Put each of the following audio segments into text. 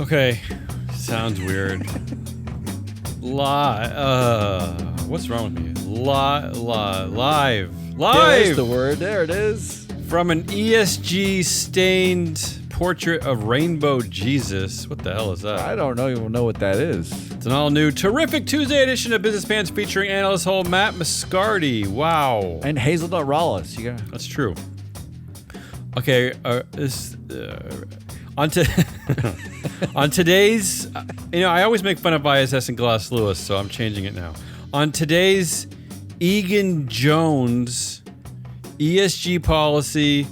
Okay, sounds weird. What's wrong with me? Live. There's the word. There it is. From an ESG-stained portrait of Rainbow Jesus. What the hell is that? I don't even know what that is. It's an all-new, terrific Tuesday edition of Business Pants featuring analyst hole Matt Moscardi. Wow. And Hazelnut Rawless. That's true. Okay, on today's, I always make fun of ISS and Glass Lewis, so I'm changing it now. On today's Egan Jones ESG policy,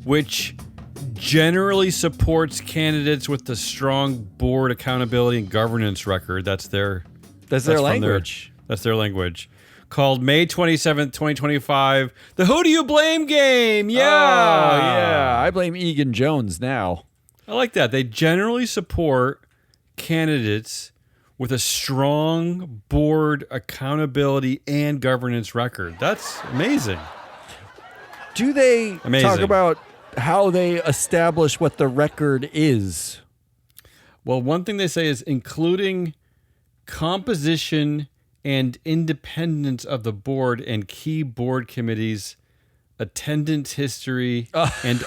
which generally supports candidates with a strong board accountability and governance record. That's their language. That's their language. Called May 27th, 2025, the Who Do You Blame game. Yeah. Oh, yeah. I blame Egan Jones now. I like that. They generally support candidates with a strong board accountability and governance record. That's amazing. Do they talk about how they establish what the record is? Well, one thing they say is including composition and independence of the board and key board committees, attendance history, and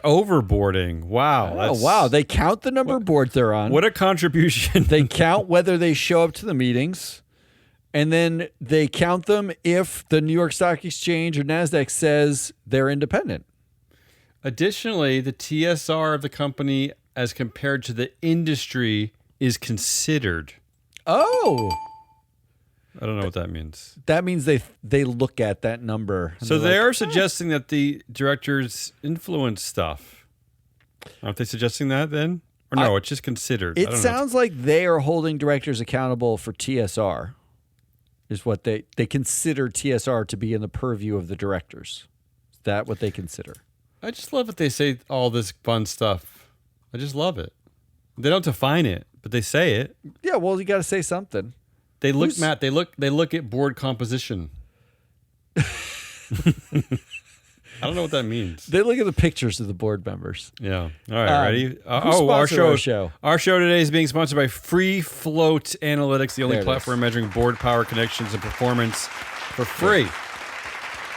overboarding. Wow. Wow. They count the number of boards they're on. What a contribution. They count whether they show up to the meetings, and then they count them if the New York Stock Exchange or NASDAQ says they're independent. Additionally, the TSR of the company as compared to the industry is considered. Oh. I don't know what that means. That means they look at that number. So they are suggesting that the directors influence stuff. Aren't they suggesting that then? Or no, it's just considered. It sounds like they are holding directors accountable for TSR, is what they consider TSR to be in the purview of the directors. Is that what they consider? I just love that they say all this fun stuff. I just love it. They don't define it, but they say it. Yeah, well, you got to say something. They look, Matt. They look at board composition. I don't know what that means. They look at the pictures of the board members. Yeah. All right. Ready? Our show. Our show today is being sponsored by Free Float Analytics, the only platform measuring board power, connections, and performance for free. Yeah.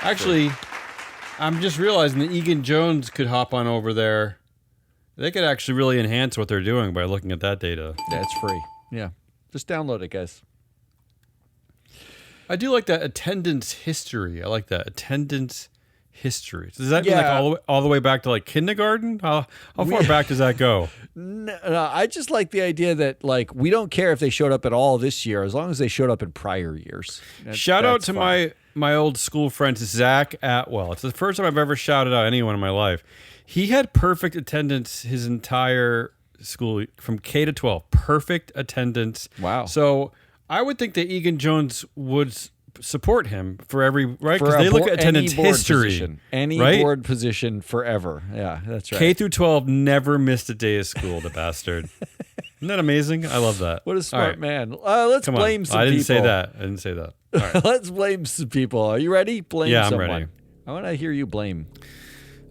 Actually, I'm just realizing that Egan Jones could hop on over there. They could actually really enhance what they're doing by looking at that data. Yeah, it's free. Yeah. Just download it, guys. I do like that attendance history. I like that attendance history. Does that mean like all the way back to like kindergarten? How far back does that go? No, I just like the idea that like we don't care if they showed up at all this year as long as they showed up in prior years. Shout out to my old school friend Zach Atwell. It's the first time I've ever shouted out anyone in my life. He had perfect attendance his entire school from K to 12. Perfect attendance. Wow. So I would think that Egan Jones would support him for every, right? Because they look at attendance history. Any board position forever. Yeah, that's right. K through 12 never missed a day of school, the bastard. Isn't that amazing? I love that. What a smart man. Let's blame some people. I didn't say that. All right. Let's blame some people. Are you ready? Blame someone. I'm ready. I want to hear you blame.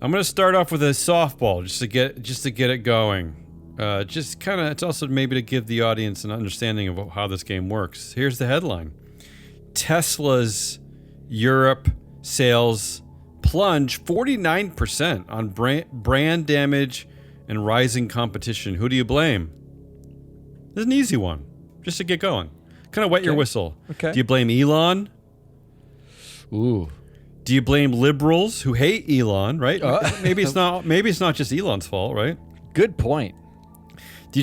I'm going to start off with a softball just to get it going. It's also maybe to give the audience an understanding of how this game works. Here's the headline. Tesla's Europe sales plunge 49% on brand damage and rising competition. Who do you blame? This is an easy one, just to get going. Kind of wet your whistle. Okay. Do you blame Elon? Ooh. Do you blame liberals who hate Elon, right? Maybe it's not just Elon's fault, right? Good point. Do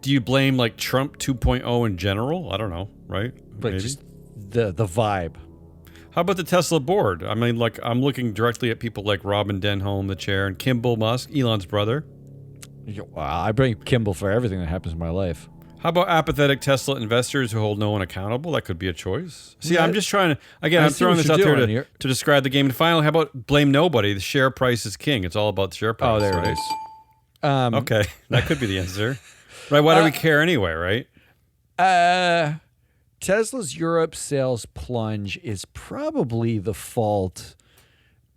you blame like Trump 2.0 in general? I don't know, right? But just the vibe. How about the Tesla board? I mean, like I'm looking directly at people like Robyn Denholm, the chair, and Kimbal Musk, Elon's brother. I blame Kimbal for everything that happens in my life. How about apathetic Tesla investors who hold no one accountable? That could be a choice. See, I'm just trying to, again, I'm throwing this out there to describe the game. And finally, how about blame nobody? The share price is king. It's all about the share price. Oh, there it is. Okay, that could be the answer. Right, why do we care anyway, right? Tesla's Europe sales plunge is probably the fault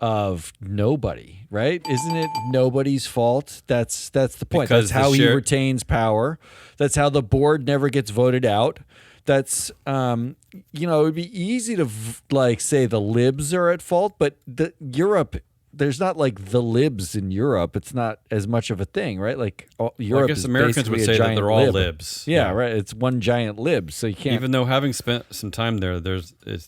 of nobody, right? Isn't it nobody's fault? That's the point. Because that's how he share- retains power. That's how the board never gets voted out. That's it would be easy to say the libs are at fault, but Europe, there's not like the libs in Europe. It's not as much of a thing, right? Like Europe, I guess is Americans would basically a say that giant they're all lib. libs. Yeah, right. It's one giant lib, so you can't. Even though having spent some time there, there's a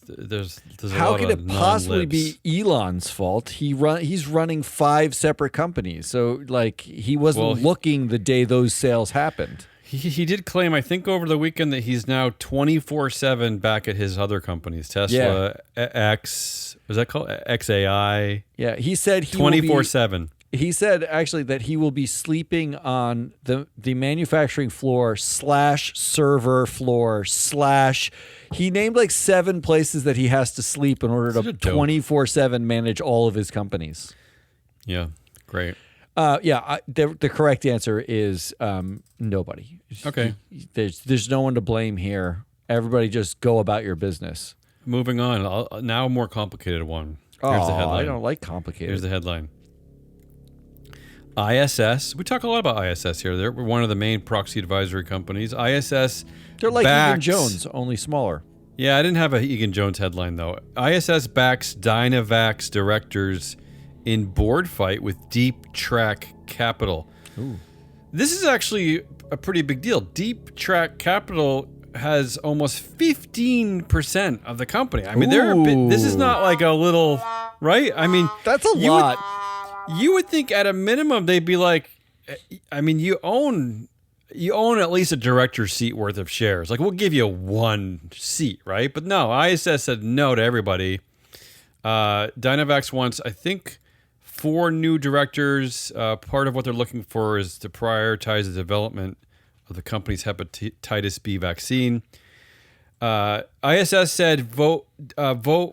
How lot could of it possibly non-libs. be Elon's fault? He's running 5 separate companies, so he wasn't looking the day those sales happened. He did claim, I think, over the weekend that he's now 24/7 back at his other companies, Tesla, X, was that called XAI? Yeah, he said 24/7. He said actually that he will be sleeping on the manufacturing floor / server floor / he named like 7 places that he has to sleep in order to 24/7 manage all of his companies. Yeah, great. The correct answer is nobody. Okay. There's no one to blame here. Everybody just go about your business. Moving on. Now a more complicated one. Here's the headline. I don't like complicated. Here's the headline. ISS. We talk a lot about ISS here. They're one of the main proxy advisory companies. ISS. They're like Egan backs, Jones, only smaller. Yeah, I didn't have a Egan Jones headline though. ISS backs Dynavax directors in board fight with Deep Track Capital. Ooh. This is actually a pretty big deal. Deep Track Capital has almost 15% of the company. I mean, this is not like a little, right? I mean, that's a lot. You would think at a minimum they'd be like, I mean, you own at least a director's seat worth of shares. Like, we'll give you 1 seat, right? But no, ISS said no to everybody. Dynavax wants, I think, 4 new directors. Part of what they're looking for is to prioritize the development of the company's hepatitis B vaccine. ISS said vote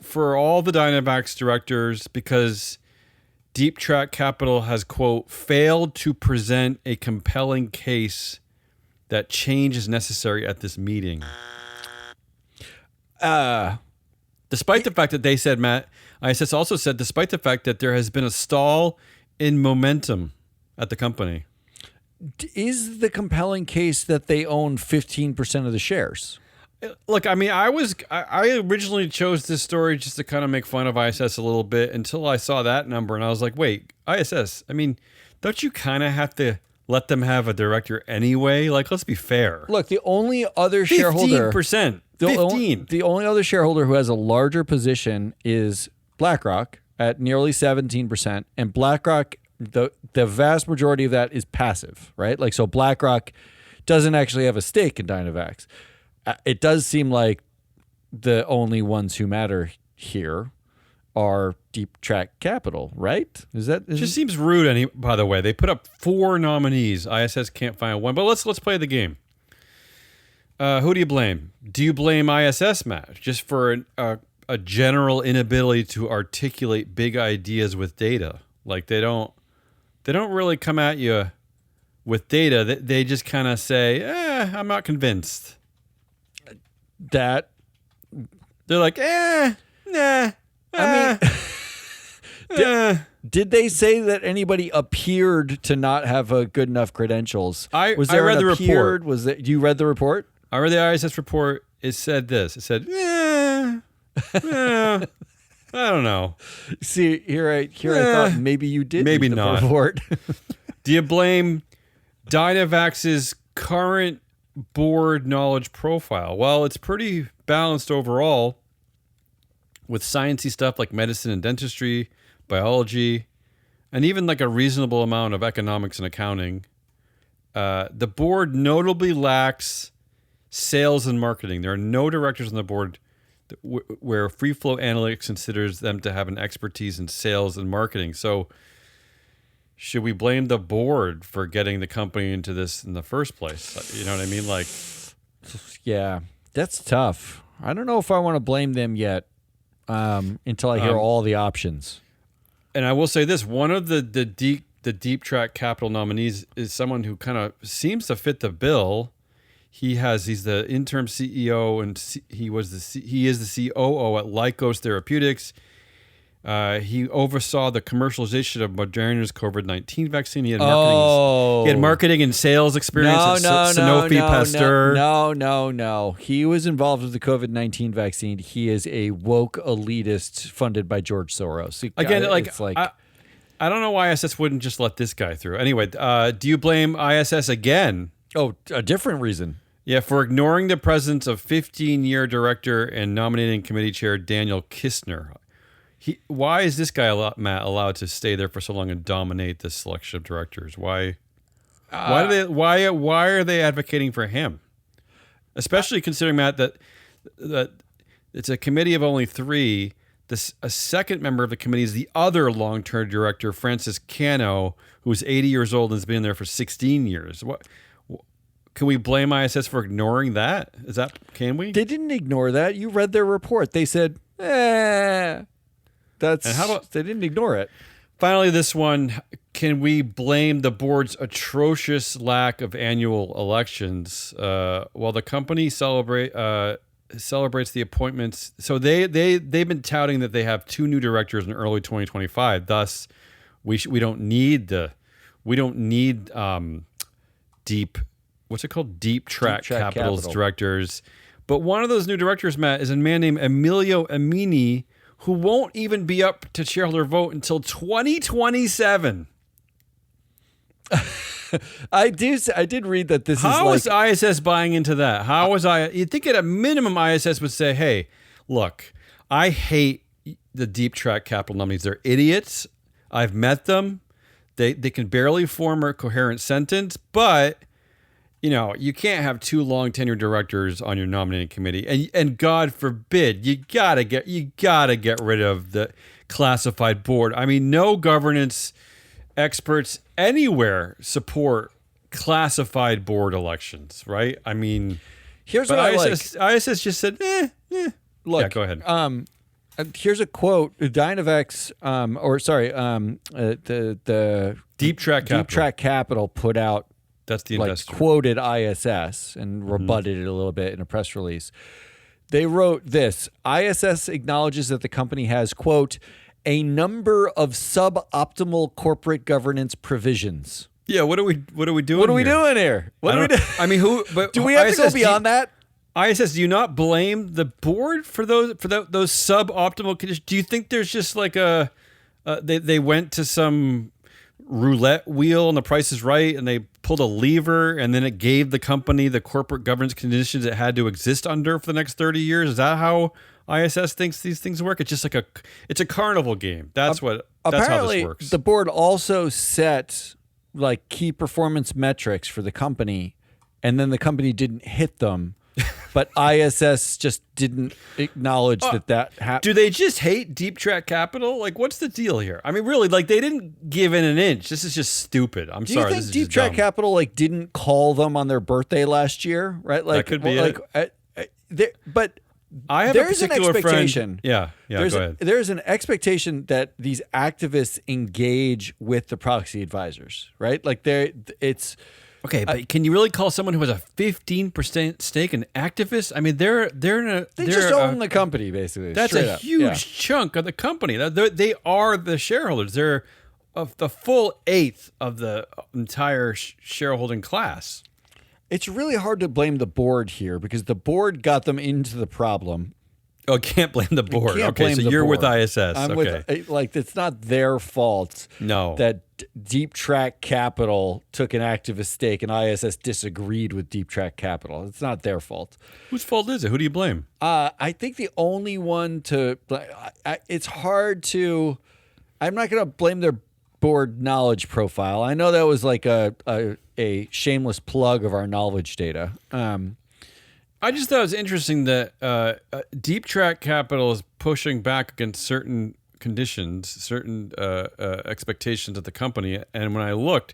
for all the Dynavax directors because Deep Track Capital has, quote, failed to present a compelling case that change is necessary at this meeting. Despite the fact that they said, Matt, ISS also said, despite the fact that there has been a stall in momentum at the company. Is the compelling case that they own 15% of the shares? Look, I mean, I originally chose this story just to kind of make fun of ISS a little bit until I saw that number and I was like, wait, ISS, I mean, don't you kind of have to let them have a director anyway? Like, let's be fair. Look, the only other shareholder... 15%. The only other shareholder who has a larger position is BlackRock at nearly 17%. And BlackRock, the vast majority of that is passive, right? Like, so BlackRock doesn't actually have a stake in Dynavax. It does seem like the only ones who matter here are Deep Track Capital, right? It just seems rude. By the way, they put up 4 nominees. ISS can't find one, but let's play the game. Who do you blame? Do you blame ISS, Matt, just for a general inability to articulate big ideas with data? Like they don't really come at you with data. They just kind of say, I'm not convinced. That they're like, nah. I mean, did they say that anybody appeared to not have a good enough credentials? I read the report. You read the report? I read the ISS report. It said this. It said, I don't know. See, here I thought maybe you did. Maybe read the not. Report. Do you blame Dynavax's current board knowledge profile? Well, it's pretty balanced overall with sciencey stuff like medicine and dentistry, biology, and even like a reasonable amount of economics and accounting. The board notably lacks sales and marketing. There are no directors on the board where Free Flow Analytics considers them to have an expertise in sales and marketing. So should we blame the board for getting the company into this in the first place? You know what I mean? Like, yeah, that's tough. I don't know if I want to blame them yet until I hear all the options. And I will say this, one of the Deep Track Capital nominees is someone who kind of seems to fit the bill. He's the interim CEO and he is the COO at Lykos Therapeutics. He oversaw the commercialization of Moderna's COVID-19 vaccine. He had marketing and sales experience at Sanofi Pasteur. No. He was involved with the COVID-19 vaccine. He is a woke elitist funded by George Soros. Again, I don't know why ISS wouldn't just let this guy through. Anyway, do you blame ISS again? Oh, a different reason. Yeah, for ignoring the presence of 15-year director and nominating committee chair Daniel Kistner. Why is this guy, Matt, allowed to stay there for so long and dominate the selection of directors? Why are they advocating for him? Especially considering, Matt, that it's a committee of only 3. A second member of the committee is the other long-term director, Francis Cano, who's 80 years old and has been there for 16 years. What? Can we blame ISS for ignoring that? Can we? They didn't ignore that. You read their report. They said, they didn't ignore it. Finally, this one, can we blame the board's atrocious lack of annual elections while the company celebrates the appointments? So they've been touting that they have 2 new directors in early 2025. Thus, we don't need deep track capital's directors. But one of those new directors, Matt, is a man named Emilio Amini, who won't even be up to shareholder vote until 2027. I did read that this How is ISS buying into that? You'd think at a minimum ISS would say, hey, look, I hate the deep track capital nominees. They're idiots. I've met them. They can barely form a coherent sentence, but you can't have 2 long tenured directors on your nominating committee, and God forbid you gotta get rid of the classified board. I mean, no governance experts anywhere support classified board elections, right? I mean, here's what I like. ISS just said, Look, yeah, go ahead. Here's a quote: Dynavax, the Deep Track Capital put out. That's the investor. Quoted ISS and rebutted it a little bit in a press release. They wrote this: ISS acknowledges that the company has, quote, a number of suboptimal corporate governance provisions. Yeah, what are we doing? What are we doing here? I mean, who? But do we have to go beyond that? ISS, do you not blame the board for those suboptimal conditions? Do you think there's just like they went to some roulette wheel and the price is right and they pulled a lever and then it gave the company the corporate governance conditions it had to exist under for the next 30 years? Is that how ISS thinks these things work? It's just it's a carnival game. That's how this works. The board also set key performance metrics for the company, and then the company didn't hit them. But ISS just didn't acknowledge that happened. Do they just hate Deep Track Capital? What's the deal here? I mean, really, they didn't give in an inch. This is just stupid. I'm sorry. Do you think Deep Track Capital didn't call them on their birthday last year? Right? That could be it. But I have there's a particular an expectation. Friend. Yeah, go ahead. There's an expectation that these activists engage with the proxy advisors, right? It's. Okay, but can you really call someone who has a 15% stake an activist? I mean, they just own the company, basically. That's a huge chunk of the company. They are the shareholders. They're the full 1/8 of the entire shareholding class. It's really hard to blame the board here because the board got them into the problem. Oh, can't blame the board. Okay, so you're with ISS. I'm with it's not their fault. No. That Deep Track Capital took an activist stake and ISS disagreed with Deep Track Capital. It's not their fault. Whose fault is it? Who do you blame? I think the only one to it's hard to. I'm not going to blame their board knowledge profile. I know that was a shameless plug of our knowledge data. I just thought it was interesting that Deep Track Capital is pushing back against certain conditions, certain expectations of the company. And when I looked,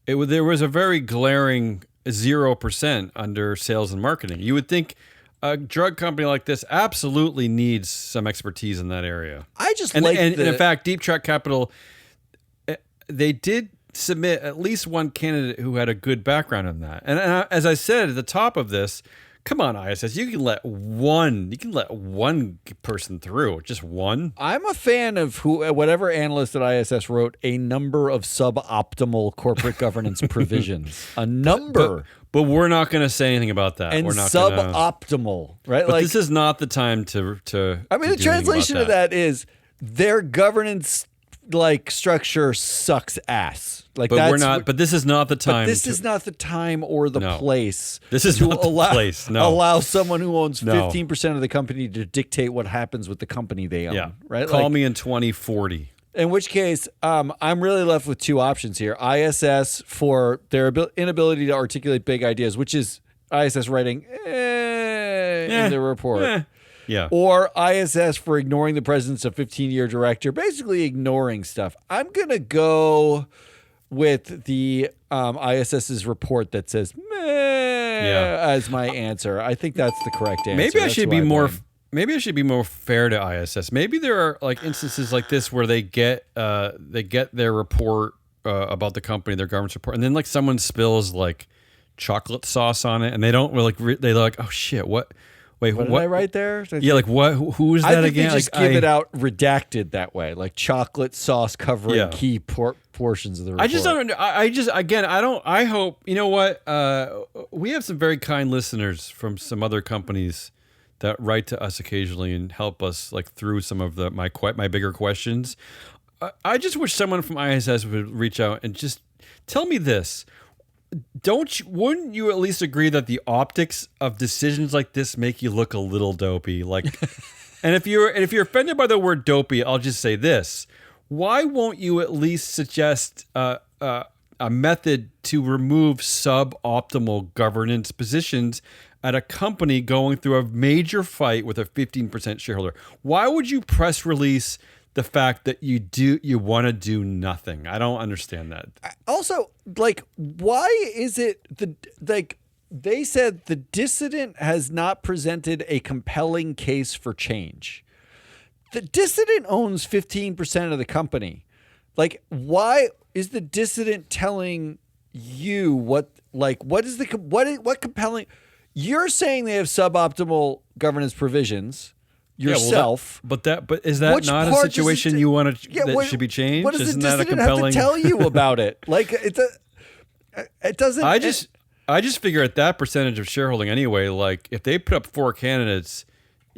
there was a very glaring 0% under sales and marketing. You would think a drug company like this absolutely needs some expertise in that area. And in fact, Deep Track Capital, they did submit at least one candidate who had a good background in that. And as I said at the top of this, Come on, ISS. You can let one person through. Just one. I'm a fan of whatever analyst at ISS wrote a number of suboptimal corporate governance provisions. A number. But we're not going to say anything about that. And we're not suboptimal, right? But this is not the time to I mean, the translation of that is their governance structure sucks ass. But this is not the time. This is not the time or the place. This is not the place. No. Allow someone who owns 15% of the company to dictate what happens with the company they own. Yeah. Right? Call me in 2040. In which case, I'm really left with two options here. ISS for their inability to articulate big ideas, which is ISS writing in the report. Yeah. Or ISS for ignoring the presence of 15-year director, basically ignoring stuff. I'm going to go with the ISS's report that says as my answer. I think that's the correct answer. Maybe I should be more fair to ISS. Maybe there are instances like this where they get their report about the company, their governance report, and then someone spills chocolate sauce on it, and they don't really they're like, oh shit, what? Wait, what did I write there? Yeah, what? Who is that I think again? They just give it out redacted that way, like chocolate sauce covering key portions of the report. I just don't. I hope, you know what? We have some very kind listeners from some other companies that write to us occasionally and help us through some of my bigger questions. I just wish someone from ISS would reach out and just tell me this. Wouldn't you at least agree that the optics of decisions like this make you look a little dopey? And if you're offended by the word dopey, I'll just say this: why won't you at least suggest a method to remove suboptimal governance positions at a company going through a major fight with a 15% shareholder? Why would you press release the fact that you want to do nothing? I don't understand that. Also, why is it they said the dissident has not presented a compelling case for change. The dissident owns 15% of the company. Why is the dissident telling you what compelling? You're saying they have suboptimal governance provisions yourself. But is that not a situation you want to that should be changed? What does Isn't the that a dissident compelling have to tell you about it? It doesn't. I just figure at that percentage of shareholding anyway, if they put up 4 candidates,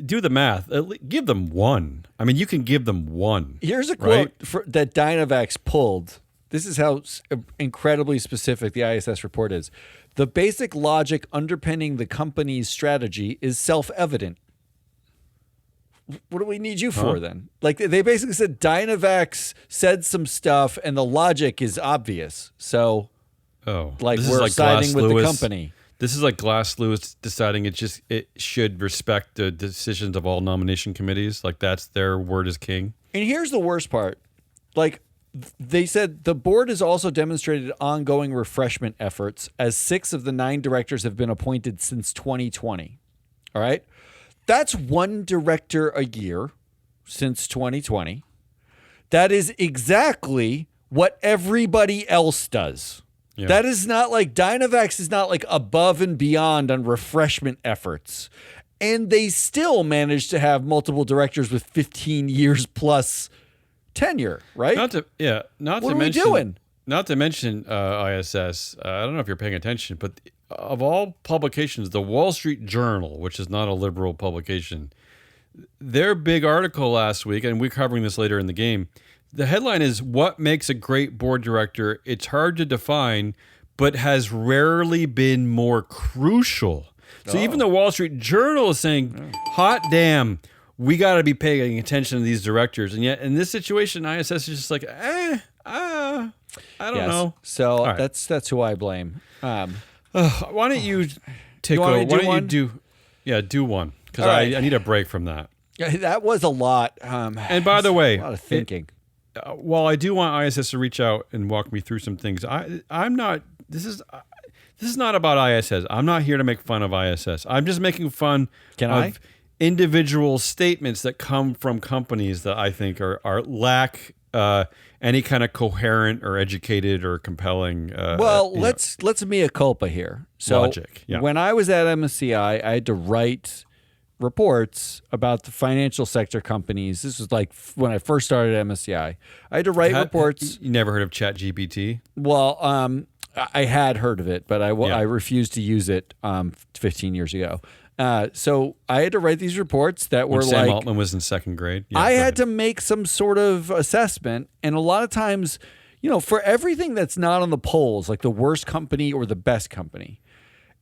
do the math. Give them one. I mean, you can give them one. Here's a quote that Dynavax pulled. This is how incredibly specific the ISS report is. The basic logic underpinning the company's strategy is self-evident. What do we need you for then? They basically said Dynavax said some stuff and the logic is obvious. So, we're siding with the company. This is like Glass Lewis deciding it should respect the decisions of all nomination committees. That's their word is king. And here's the worst part. They said the board has also demonstrated ongoing refreshment efforts as 6 of the 9 directors have been appointed since 2020. All right. That's 1 director a year since 2020. That is exactly what everybody else does. Yeah. That is not Dynavax is not above and beyond on refreshment efforts. And they still manage to have multiple directors with 15 years plus tenure, right? What are we doing? Not to mention ISS. I don't know if you're paying attention, but of all publications, the Wall Street Journal, which is not a liberal publication, their big article last week, and we're covering this later in the game, the headline is, "What makes a great board director? It's hard to define, but has rarely been more crucial." So even the Wall Street Journal is saying, hot damn, we got to be paying attention to these directors. And yet in this situation, ISS is just I don't know. So that's who I blame. Why don't you take over? Why don't you do one? Because I need a break from that. Yeah, that was a lot. And by the way, a lot of thinking. While I do want ISS to reach out and walk me through some things, I'm not. This is not about ISS. I'm not here to make fun of ISS. I'm just making fun of individual statements that come from companies that I think are lack any kind of coherent or educated or compelling. Let's mea culpa here. So logic. Yeah. When I was at MSCI, I had to write reports about the financial sector companies. This was like when I first started at MSCI. I had to write reports. You never heard of ChatGPT? Well, I had heard of it, but I refused to use it 15 years ago. So I had to write these reports that were when Sam Altman was in second grade. Yeah, I had to make some sort of assessment. And a lot of times, for everything that's not on the polls, like the worst company or the best company,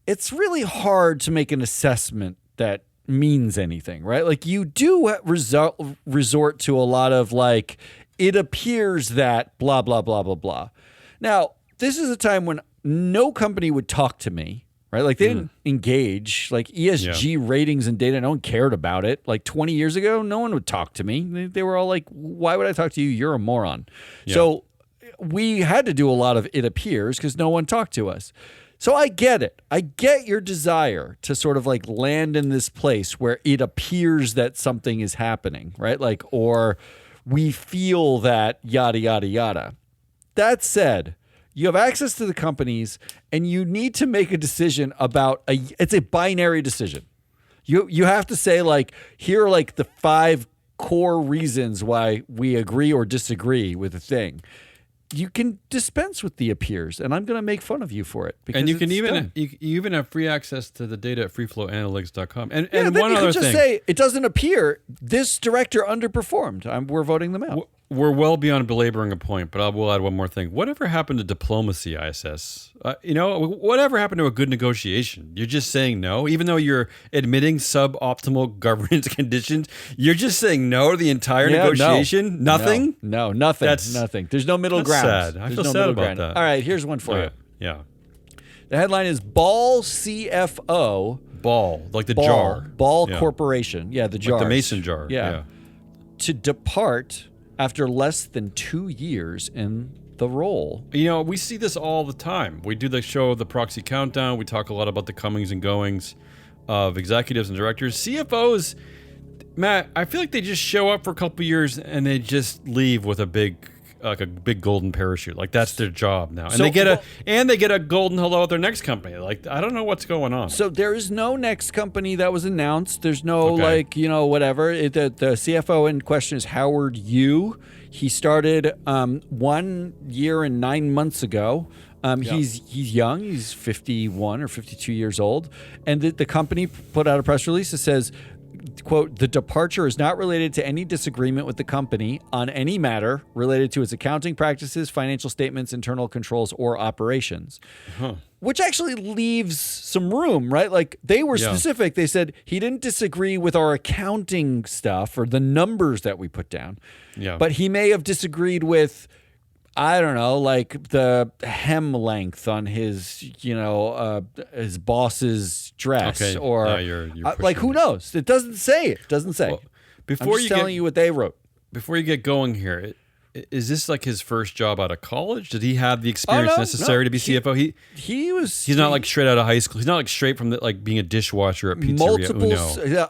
it's really hard to make an assessment that means anything, right? Like you do resort to a lot of like, it appears that blah, blah, blah, blah, blah. Now, this is a time when no company would talk to me, right? Like they didn't engage, like ESG ratings and data. No one cared about it. Like 20 years ago, no one would talk to me. They were all like, why would I talk to you? You're a moron. Yeah. So we had to do a lot of it appears because no one talked to us. So I get it. I get your desire to sort of like land in this place where it appears that something is happening, right? Like, or we feel that yada, yada, yada. That said, you have access to the companies and you need to make a decision about it's a binary decision. You have to say like, here are like the 5 core reasons why we agree or disagree with a thing. You can dispense with the appears, and I'm going to make fun of you for it. And you can even you even have free access to the data at freeflowanalytics.com. And then one you other can just say it doesn't appear. This director underperformed. We're voting them out. We're well beyond belaboring a point, but I will add one more thing. Whatever happened to diplomacy, ISS? Whatever happened to a good negotiation? You're just saying no, even though you're admitting suboptimal governance conditions. You're just saying no to the entire negotiation. No. Nothing. No, nothing. That's nothing. There's no middle ground. Sad. I feel sad about that. All right, here's one for you. Yeah. The headline is Ball CFO. Ball, like the jar. Ball Corporation. Yeah, the jar. Like the mason jar. Yeah. To depart after less than 2 years in the role. We see this all the time. We do the show, the Proxy Countdown. We talk a lot about the comings and goings of executives and directors. CFOs, Matt, I feel like they just show up for a couple years and they just leave with a big golden parachute. Like that's their job now. And they get a golden hello at their next company. Like I don't know what's going on. So there is no next company that was announced. There's no whatever. The CFO in question is Howard Yu. He started 1 year and 9 months ago. He's young. He's 51 or 52 years old. And the company put out a press release that says, quote, the departure is not related to any disagreement with the company on any matter related to its accounting practices, financial statements, internal controls, or operations. Which actually leaves some room, right? Like they were specific. They said he didn't disagree with our accounting stuff or the numbers that we put down. Yeah. But he may have disagreed with, I don't know, like the hem length on his, his boss's dress, or you're like who knows? It doesn't say. It doesn't say. Well, I'm just telling you what they wrote. Before you get going here, is this like his first job out of college? Did he have the experience necessary to be CFO? He's not like straight out of high school. He's not like straight from being a dishwasher at Pizzeria Multiple, Uno.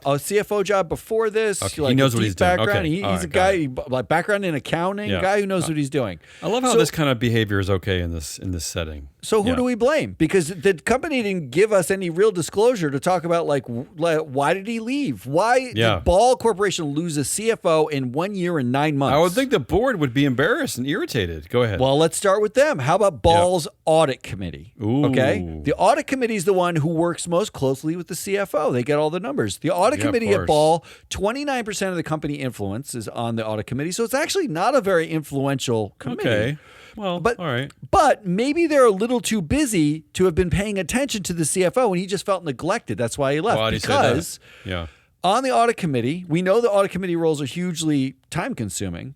A CFO job before this. Okay. He knows what he's doing. Okay. He's a guy like background in accounting. Guy who knows what he's doing. I love how this kind of behavior is okay in this setting. So who do we blame? Because the company didn't give us any real disclosure to talk about like why did he leave? Why did Ball Corporation lose a CFO in 1 year and 9 months? I would think the board would be embarrassed and irritated. Go ahead. Well, let's start with them. How about Ball's audit committee? Ooh. Okay. The audit committee is the one who works most closely with the CFO. They get all the numbers. The audit committee at Ball, 29% of the company influence is on the audit committee. So it's actually not a very influential committee. Okay. Well, all right. But maybe they're a little too busy to have been paying attention to the CFO and he just felt neglected. That's why he left. Why did he say that? On the audit committee, we know the audit committee roles are hugely time consuming.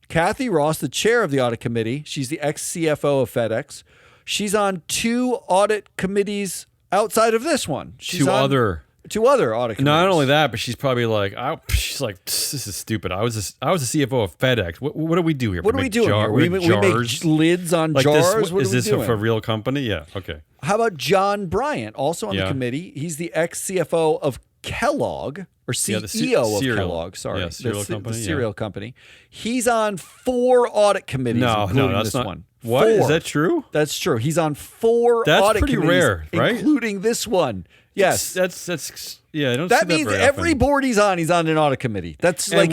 Kathy Ross, the chair of the audit committee, she's the ex-CFO of FedEx. She's on 2 audit committees outside of this one. She's Two on other audit committees. Not only that, but she's probably like, this is stupid. I was a CFO of FedEx. What do we do here? What are we doing here? We make lids on like jars? Is this for a real company? Yeah, okay. How about John Bryant, also on the committee? He's the ex-CFO of Kellogg, or CEO of cereal. Kellogg, sorry. Yeah, cereal company. The cereal company. He's on 4 audit committees, including that's this not, one. What? 4. Is that true? That's true. He's on 4 That's audit pretty committees, rare, right? including this one. Yes. That's yeah, I don't That see that means very every often. board he's on an audit committee. That's And like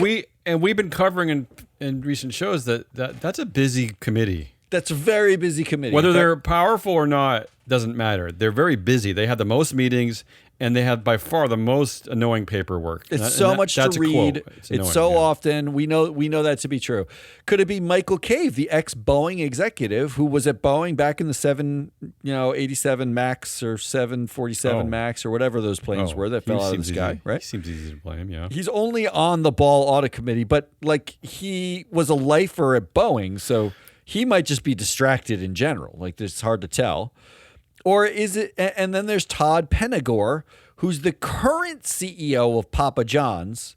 we've been covering in recent shows that's a busy committee. that's a very busy committee. Whether In fact, they're powerful or not doesn't matter. They're very busy. They have the most meetings, and they have by far the most annoying paperwork. it's so much to that's a read. quote. It's annoying, so yeah. often. We know that to be true. Could it be Michael Cave, the ex-Boeing executive who was at Boeing back in the 87 Max or 747 Max or whatever those planes were that fell out of the sky, easy. right? He seems easy to blame, yeah. He's only on the ball audit committee, but like he was a lifer at Boeing, so he might just be distracted in general. Like it's hard to tell. Or is it? And then there's Todd Penegor, who's the current CEO of Papa John's.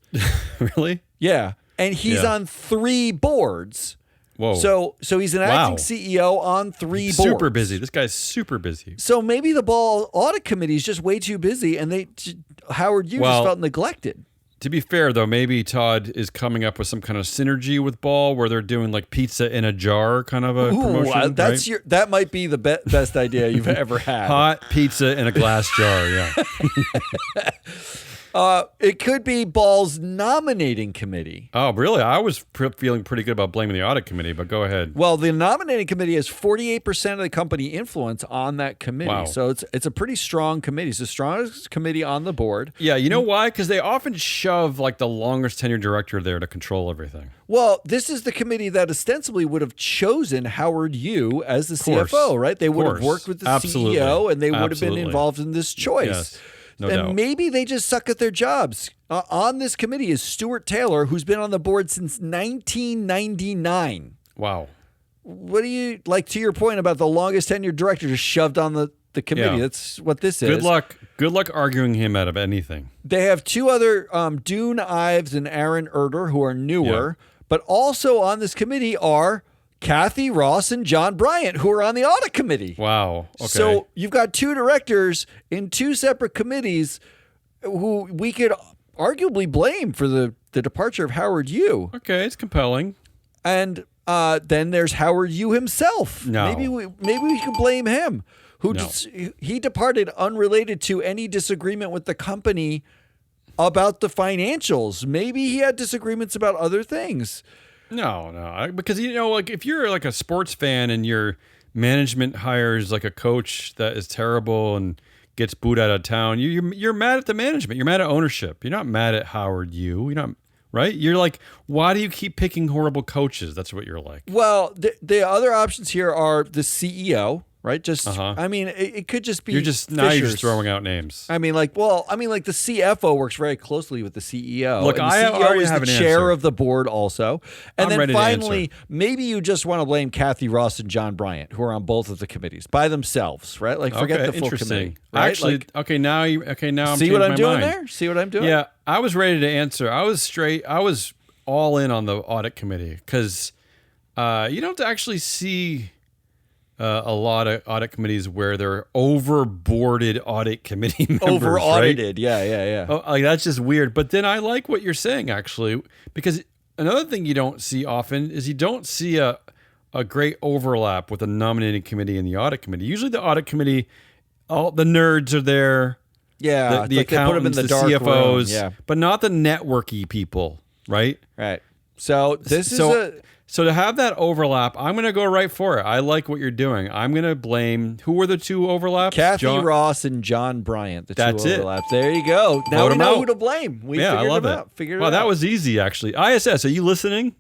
Really? Yeah, and he's Yeah. on 3 boards. Whoa. So he's an acting Wow. CEO on 3 boards. Super busy. This guy's super busy. So maybe the ball audit committee is just way too busy, and Howard Hughes Well, felt neglected. To be fair, though, maybe Todd is coming up with some kind of synergy with Ball, where they're doing like pizza in a jar, kind of a promotion. That's right? that might be the best idea you've ever had. Hot pizza in a glass jar. Yeah. It could be Ball's nominating committee. Oh, really? I was feeling pretty good about blaming the audit committee, but go ahead. Well, the nominating committee has 48% of the company influence on that committee. Wow. So it's a pretty strong committee. It's the strongest committee on the board. Yeah, you know why? Because they often shove like the longest tenured director there to control everything. Well, this is the committee that ostensibly would have chosen Howard Yu as the course. CFO, right? They would have Course. worked with the Absolutely. CEO, and they would have been Absolutely. involved in this choice. Yes, no and doubt. maybe they just suck at their jobs. On this committee is Stuart Taylor, who's been on the board since 1999. Wow. What do you like to your point about the longest tenured director just shoved on the committee? Yeah. That's what this is. Good luck. Good luck arguing him out of anything. They have 2 other Dune Ives and Aaron Erder who are newer, but also on this committee are Kathy Ross and John Bryant, who are on the audit committee. Wow. Okay. So you've got 2 directors in 2 separate committees who we could arguably blame for the departure of Howard Yu. Okay, it's compelling. And then there's Howard Yu himself. No. Maybe we can blame him. No. He departed unrelated to any disagreement with the company about the financials. Maybe he had disagreements about other things. No, because like if you're like a sports fan and your management hires like a coach that is terrible and gets booed out of town, you're mad at the management. You're mad at ownership. You're not mad at Howard Yu. You're not, right? You're like, why do you keep picking horrible coaches? That's what you're like. Well, the other options here are the CEO, right? Just, I mean, it could just be. You're just throwing out names. I mean, like the CFO works very closely with the CEO. Look, and the I CEO already is have the an chair answer. of the board also. And I'm then ready to finally, answer. maybe you just want to blame Kathy Ross and John Bryant, who are on both of the committees by themselves, right? Like forget the full interesting. committee. Right? Actually, Like, now I'm see what I'm changing doing my mind. there? See what I'm doing? Yeah, I was ready to answer. I was all in on the audit committee because you don't actually see a lot of audit committees where they're overboarded audit committee members. Over audited. Right? Yeah. Oh, like that's just weird. But then I like what you're saying actually, because another thing you don't see often is you don't see a great overlap with the nominating committee and the audit committee. Usually the audit committee, all the nerds are there. Yeah. The it's like they put 'em accountants, in the the dark CFOs, room. Yeah. but not the networky people, right? Right. So this is So to have that overlap, I'm going to go right for it. I like what you're doing. I'm going to blame, who were the 2 overlaps? Kathy Ross and John Bryant. The 2 That's it. overlaps. There you go. Now Vote we 'em know out. who to blame. We Yeah, I figured love it it. out. Figured it Wow, out. that was easy, actually. ISS, are you listening?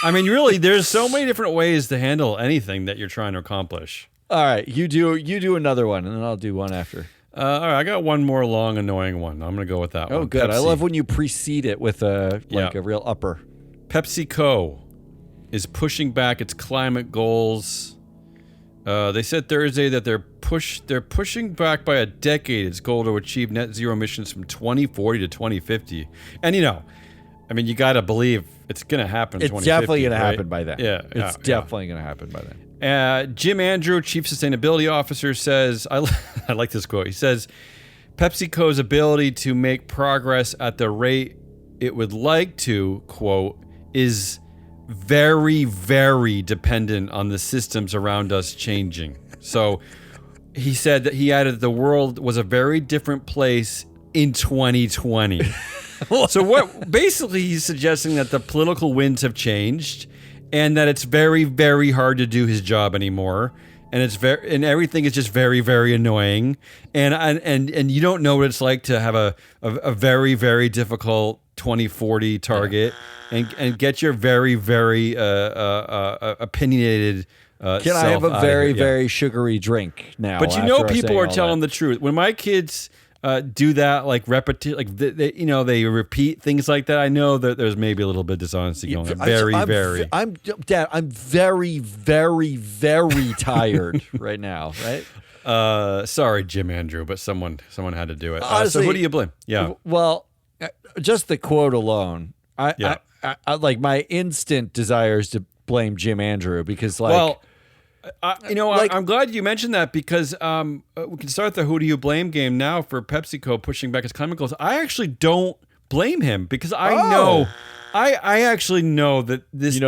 I mean, really, there's so many different ways to handle anything that you're trying to accomplish. All right, you do another one, and then I'll do one after. All right, I got one more long, annoying one. I'm going to go with that one. Oh, good. I Pepsi. love when you precede it with a Yeah. real upper. PepsiCo is pushing back its climate goals. They said Thursday that they're pushing back by a decade its goal to achieve net zero emissions from 2040 to 2050. And I mean, you got to believe it's going to happen. It's 2050, definitely going to right? happen by then. Yeah, it's definitely going to happen by then. Jim Andrew, Chief Sustainability Officer, says, I like this quote. He says, PepsiCo's ability to make progress at the rate it would like to, quote, is very, very dependent on the systems around us changing. So he said that he added the world was a very different place in 2020. So what basically he's suggesting that the political winds have changed and that it's very, very hard to do his job anymore. And and everything is just very, very annoying. And you don't know what it's like to have a very, very difficult 2040 target and get your very, very opinionated Can I have a very, very sugary drink now? But you know, people are telling the truth. When my kids do that, like they repeat things like that, I know that there's maybe a little bit of dishonesty going on. Dad, I'm very, very, very tired right now, right? Sorry, Jim Andrew, but someone had to do it. Honestly, so who do you blame? Yeah. Well, just the quote alone, I like my instant desires to blame Jim Andrew because I'm glad you mentioned that because we can start the who do you blame game now for PepsiCo pushing back its climate goals. I actually don't blame him because I actually know that this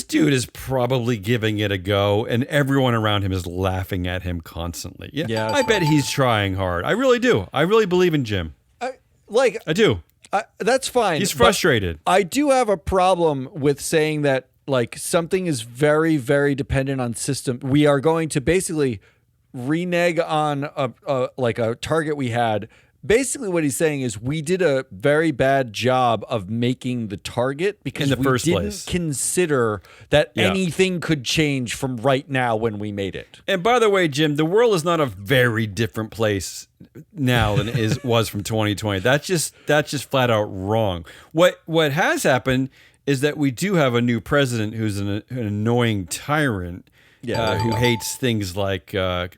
dude is probably giving it a go and everyone around him is laughing at him constantly. Yeah, I bet he's trying hard. I really do. I really believe in Jim. I do. That's fine. He's frustrated. I do have a problem with saying that like something is very, very dependent on system. We are going to basically renege on a target we had. Basically what he's saying is we did a very bad job of making the target because we didn't consider that anything could change from right now when we made it. And by the way, Jim, the world is not a very different place now than it was from 2020. That's just flat out wrong. What has happened is that we do have a new president who's an annoying tyrant who hates things like net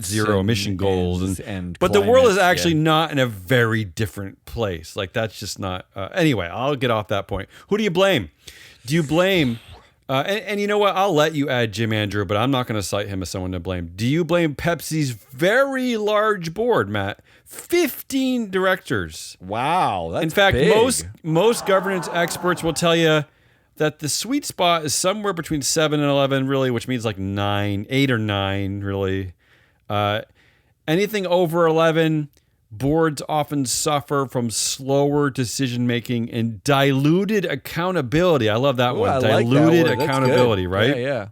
zero emission goals but the world is actually not in a very different place. Like that's just not anyway, I'll get off that point. Who do you blame? Do you blame and you know what, I'll let you add Jim Andrew, but I'm not going to cite him as someone to blame. Do you blame Pepsi's very large board, Matt? 15 directors. Wow, that's in fact big. most governance experts will tell you that the sweet spot is somewhere between 7 and 11 really, which means like 8 or 9 really. Anything over 11, boards often suffer from slower decision making and diluted accountability. I love that one. Diluted accountability, right? Yeah.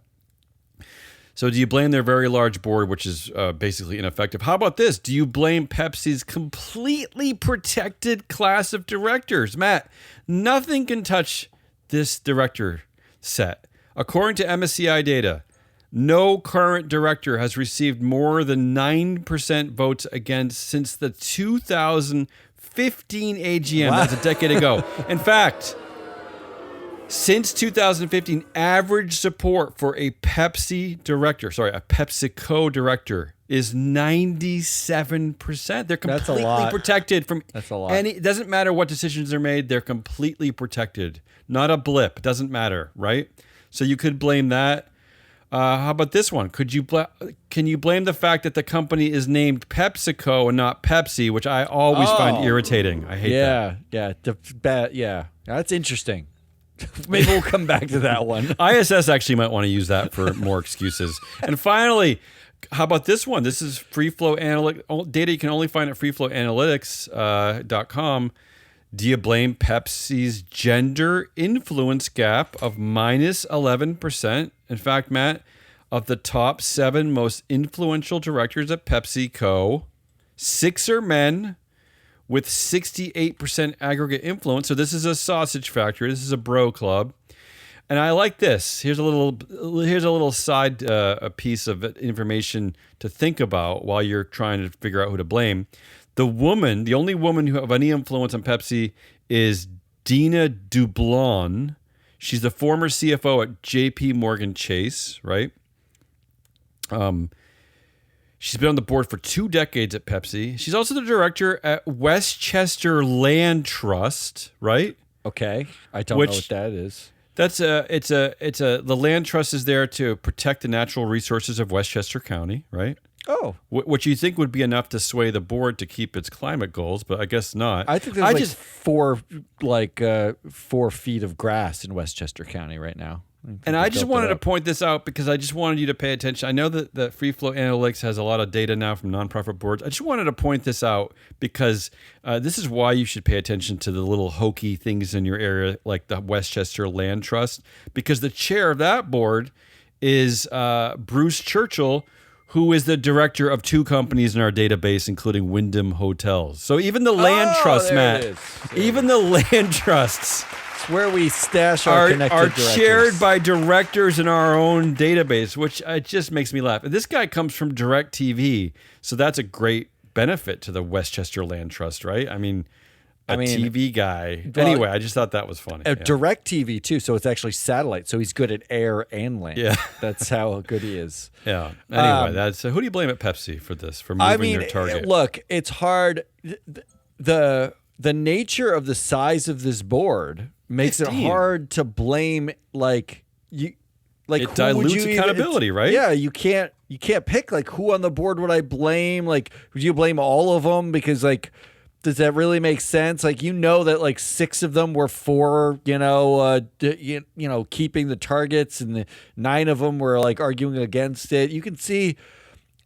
So do you blame their very large board, which is basically ineffective? How about this? Do you blame Pepsi's completely protected class of directors? Matt, nothing can touch this director set. According to MSCI data, no current director has received more than 9% votes against since the 2015 AGM. Wow. That's a decade ago. In fact, since 2015, average support for a PepsiCo director is 97%. They're completely protected from it doesn't matter what decisions are made, they're completely protected. Not a blip. Doesn't matter, right? So you could blame that. How about this one? Can you blame the fact that the company is named PepsiCo and not Pepsi, which I always find irritating. I hate that. Yeah. That's interesting. Maybe we'll come back to that one. ISS actually might want to use that for more excuses. And finally, how about this one? This is free flow data you can only find at freeflowanalytics.com. Do you blame Pepsi's gender influence gap of minus 11%? In fact, Matt, of the top 7 most influential directors at PepsiCo, 6 are men with 68% aggregate influence. So this is a sausage factory. This is a bro club. And I like this. Here's a little side a piece of information to think about while you're trying to figure out who to blame. The only woman who have any influence on Pepsi is Dina Dublon. She's the former CFO at JP Morgan Chase, right? She's been on the board for 2 decades at Pepsi. She's also the director at Westchester Land Trust, right? Okay. I don't know what that is. The land trust is there to protect the natural resources of Westchester County, right? Oh, Which you think would be enough to sway the board to keep its climate goals, but I guess not. I think there's 4 feet of grass in Westchester County right now. And I just wanted to point this out because I just wanted you to pay attention. I know that Free Flow Analytics has a lot of data now from nonprofit boards. I just wanted to point this out because this is why you should pay attention to the little hokey things in your area, like the Westchester Land Trust, because the chair of that board is Bruce Churchill, who is the director of 2 companies in our database, including Wyndham Hotels. So even the land trust, Matt, even the land trusts where we stash our connected directors. Shared by directors in our own database, which just makes me laugh. And this guy comes from DirecTV, so that's a great benefit to the Westchester Land Trust, right? I mean, TV guy. Well, anyway, I just thought that was funny. DirecTV too, so it's actually satellite. So he's good at air and land. Yeah, that's how good he is. Yeah. Anyway, that's who do you blame at Pepsi for this? For moving their target? Look, it's hard. The nature of the size of this board makes 15. It hard to blame it dilutes accountability, right? Yeah, you can't pick who on the board would I blame? Would you blame all of them because does that really make sense? That 6 of them were for keeping the targets and the 9 of them were arguing against it. You can see,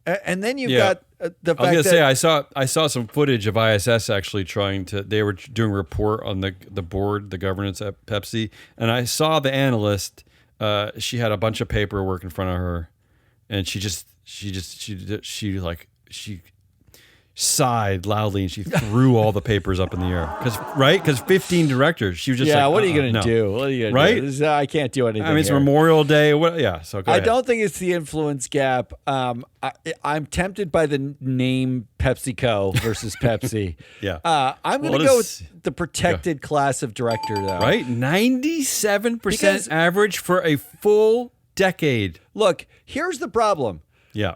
and then you've got the fact I was gonna say I saw some footage of ISS actually they were doing a report on the board, the governance at Pepsi, and I saw the analyst. She had a bunch of paperwork in front of her, and she sighed loudly and she threw all the papers up in the air because 15 directors. She was just what are you gonna do? What are you gonna do? I can't do anything. It's Memorial Day. So go ahead. I don't think it's the influence gap. I'm tempted by the name PepsiCo versus Pepsi. Yeah. I'm gonna go with the protected class of director though. Right, 97% average for a full decade. Look, here's the problem. Yeah.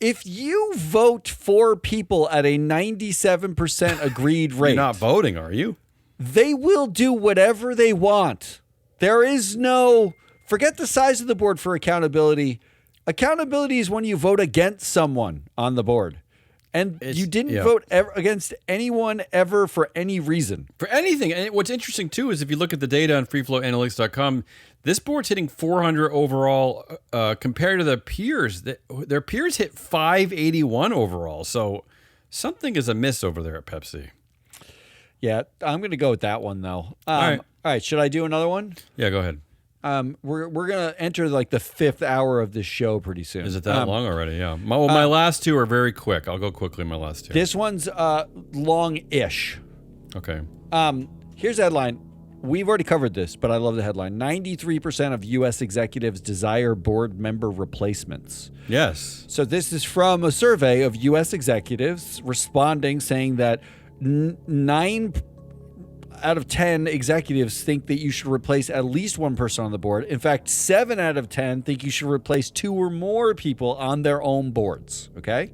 If you vote for people at a 97% agreed rate, you're not voting, are you? They will do whatever they want. There is forget the size of the board for accountability. Accountability is when you vote against someone on the board. And you didn't vote against anyone ever for any reason. For anything. And what's interesting, too, is if you look at the data on freeflowanalytics.com, this board's hitting 400 overall compared to their peers. Their peers hit 581 overall. So something is amiss over there at Pepsi. Yeah, I'm going to go with that one, though. All right. Should I do another one? Yeah, go ahead. We're going to enter the 5th hour of this show pretty soon. Is it that long already? Yeah. My last 2 are very quick. I'll go quickly. My last 2. This one's long-ish. Okay. Here's the headline. We've already covered this, but I love the headline. 93% of U.S. executives desire board member replacements. Yes. So this is from a survey of U.S. executives responding, saying that 9 out of 10 executives think that you should replace at least one person on the board. In fact, 7 out of 10 think you should replace 2 or more people on their own boards. Okay?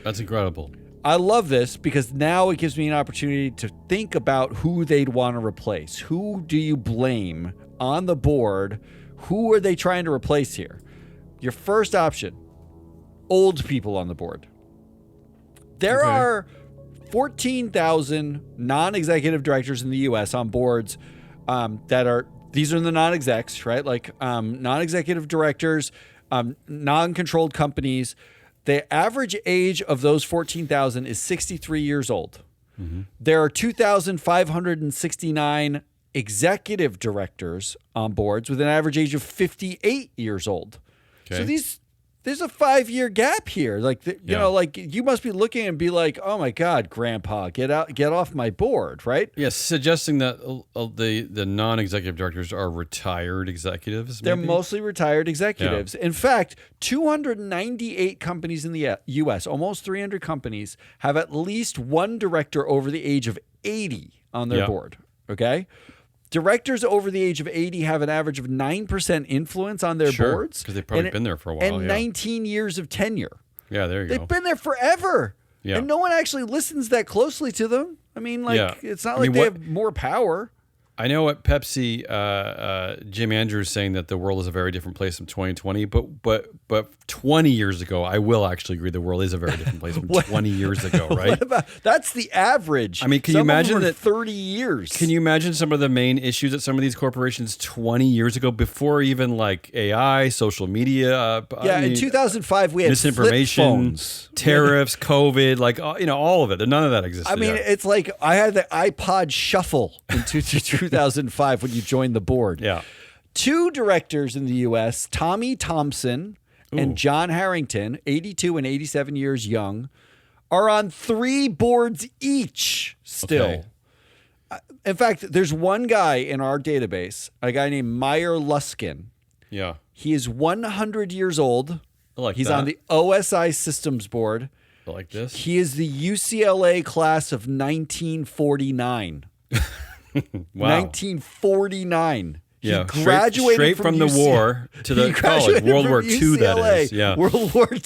That's incredible. I love this because now it gives me an opportunity to think about who they'd want to replace. Who do you blame on the board? Who are they trying to replace here? Your first option, old people on the board. There are 14,000 non-executive directors in the U.S. on boards these are the non-execs, right? Non-executive directors, non-controlled companies. The average age of those 14,000 is 63 years old. Mm-hmm. There are 2,569 executive directors on boards with an average age of 58 years old. Okay. So there's a 5-year gap here. You must be looking and be like, oh my God, Grandpa, get off my board, right? Yes, suggesting that the non-executive directors are retired executives. They're mostly retired executives. Yeah. In fact, 298 companies in the U.S., almost 300 companies, have at least one director over the age of 80 on their board. Okay. Directors over the age of 80 have an average of 9% influence on their boards. Because they've probably been there for a while. And 19 years of tenure. Yeah, there you go. They've been there forever. Yeah. And no one actually listens that closely to them. It's not they have more power. I know at Pepsi, Jim Andrews saying that the world is a very different place from 2020, but 20 years ago, I will actually agree the world is a very different place from 20 years ago, right? What about, that's the average. I mean, can you imagine that 30 years? Can you imagine some of the main issues at some of these corporations 20 years ago, before even like AI, social media? In 2005 we had misinformation, flip phones. tariffs, COVID, like all of it. None of that existed. I mean, it's like I had the iPod Shuffle in 2005 when you joined the board. Yeah. 2 directors in the U.S., Tommy Thompson and John Harrington, 82 and 87 years young, are on 3 boards each still. Okay. In fact, there's one guy in our database, a guy named Meyer Luskin. Yeah. He is 100 years old. I like He's that. on the OSI Systems Board. I like this. He is the UCLA class of 1949. Wow. 1949. Yeah, He graduated straight from the war to the college. World War II, that is. Yeah. World War II.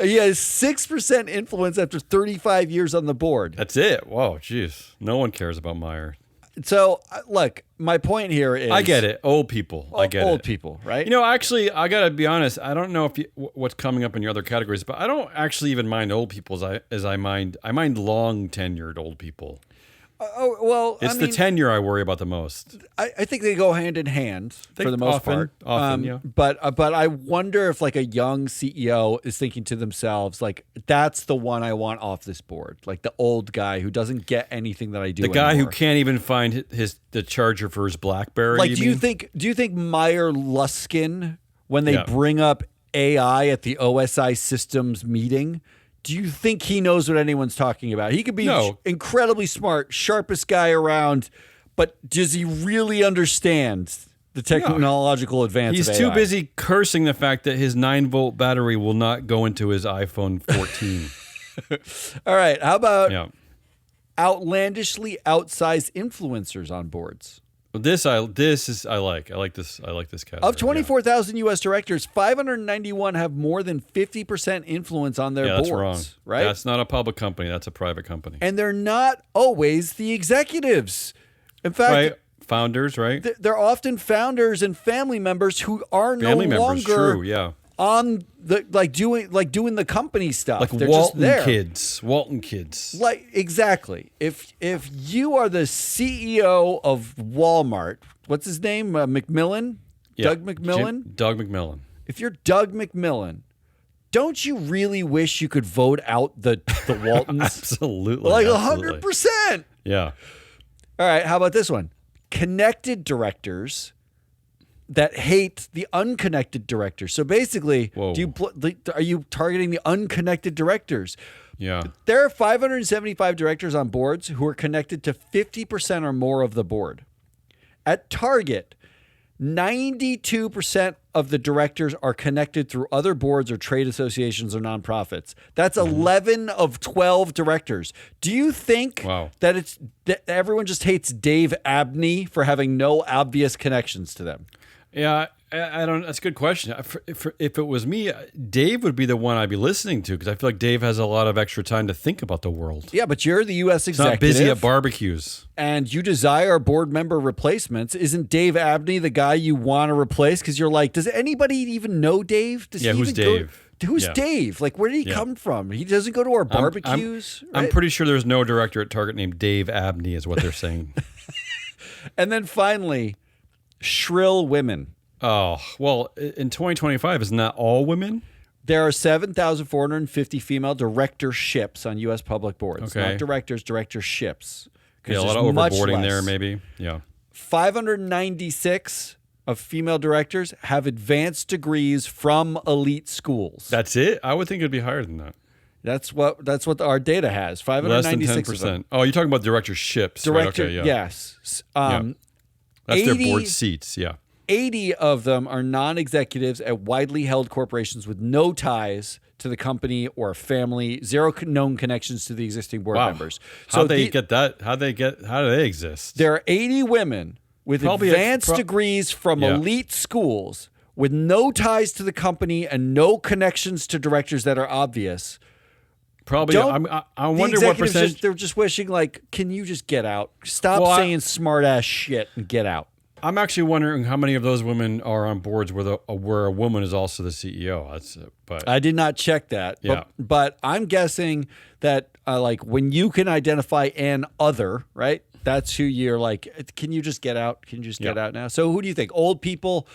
He has 6% influence after 35 years on the board. That's it. Whoa, jeez. No one cares about Meyer. So, look, my point here is... I get it. Old people. I get it. Old people, right? You know, actually, I got to be honest. I don't know what's coming up in your other categories, but I don't actually even mind old people as I mind long tenured old people. It's the tenure I worry about the most. I think they go hand in hand for the most part. Often, yeah. But I wonder if like a young CEO is thinking to themselves, like, that's the one I want off this board. Like the old guy who doesn't get anything that I do. The guy anymore. who can't even find the charger for his BlackBerry. Like, do you think Meyer Luskin, when they bring up AI at the OSI Systems meeting, do you think he knows what anyone's talking about? He could be incredibly smart, sharpest guy around, but does he really understand the technological advance of AI? He's too busy cursing the fact that his 9-volt battery will not go into his iPhone 14. All right, how about outlandishly outsized influencers on boards? This I like this. I like this category. Of 24,000 U.S. directors, 591 have more than 50% influence on their boards. That's wrong. Right? That's not a public company. That's a private company. And they're not always the executives. In fact, founders, right? They're often founders and family members who are no longer on the doing the company stuff. Like they're Walton just there. Walton kids. Like exactly. If you are the CEO of Walmart, what's his name? McMillan? Yeah. Doug McMillan? Doug McMillan. If you're Doug McMillan, don't you really wish you could vote out the Waltons? Absolutely. Like 100%. Yeah. All right, how about this one? Connected directors that hate the unconnected directors. So basically, are you targeting the unconnected directors? Yeah. There are 575 directors on boards who are connected to 50% or more of the board. At Target, 92% of the directors are connected through other boards or trade associations or nonprofits. That's 11 of 12 directors. Do you think that everyone just hates Dave Abney for having no obvious connections to them? Yeah, I don't. That's a good question. If it was me, Dave would be the one I'd be listening to because I feel like Dave has a lot of extra time to think about the world. Yeah, but you're the U.S. executive. He's not busy at barbecues. And you desire board member replacements. Isn't Dave Abney the guy you want to replace? Because you're like, does anybody even know Dave? Who's Dave? Who's Dave? Like, where did he come from? He doesn't go to our barbecues. I'm pretty sure there's no director at Target named Dave Abney, is what they're saying. And then finally, shrill women. Oh, well, in 2025, isn't that all women? There are 7,450 female directorships on U.S. public boards. Okay. Not directors, directorships. Yeah, a lot of overboarding there, maybe. Yeah. 596 of female directors have advanced degrees from elite schools. That's it? I would think it'd be higher than that. That's what our data has. 596 Less than 10%. of them. Oh, you're talking about directorships. Director, right? Okay, yeah. Yes. That's their board seats, 80 of them are non-executives at widely held corporations with no ties to the company or family, zero known connections to the existing board members. How do they get that? How do they exist? There are 80 women with advanced degrees from elite schools with no ties to the company and no connections to directors that are obvious Probably. I wonder what percentage. They're just wishing, like, can you just get out? Stop Well, saying smart ass shit and get out. I'm actually wondering how many of those women are on boards where a woman is also the CEO. But I did not check that. Yeah. But I'm guessing that like when you can identify an other, right? That's who you're like, can you just get out? Can you just get out now? So who do you think? Old people,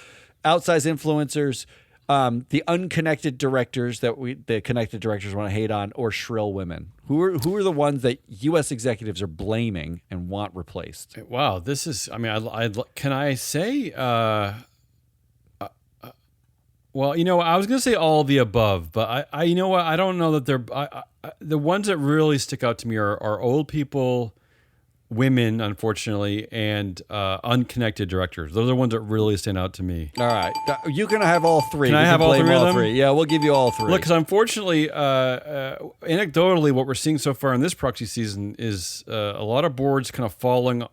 outsized influencers, the unconnected directors the connected directors want to hate on, or shrill women? Who are the ones that U.S. executives are blaming and want replaced? Wow, this is. I mean, can I say? Well, I was going to say all of the above, but I you know what? I don't know that they're. The ones that really stick out to me are old people, women, unfortunately, and unconnected directors. Those are the ones that really stand out to me. All right. You can have all three. Can I have all three of them? Yeah, we'll give you all three. Look, because unfortunately, anecdotally, what we're seeing so far in this proxy season is a lot of boards kind of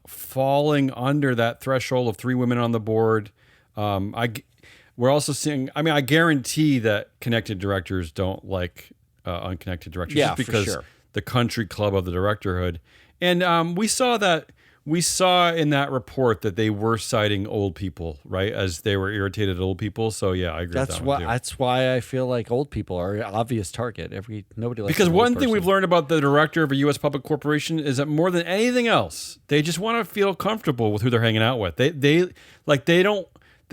falling under that threshold of 3 women on the board. We're also seeing, I mean, I guarantee that connected directors don't like unconnected directors. Yeah, just because for sure. The country club of the directorhood. And we saw in that report that they were citing old people, right? As they were irritated at old people. So yeah, I agree with that one too. That's why I feel like old people are an obvious target. Nobody likes because an old one thing person. we've learned about the director of a U.S. public corporation is that more than anything else, they just want to feel comfortable with who they're hanging out with. They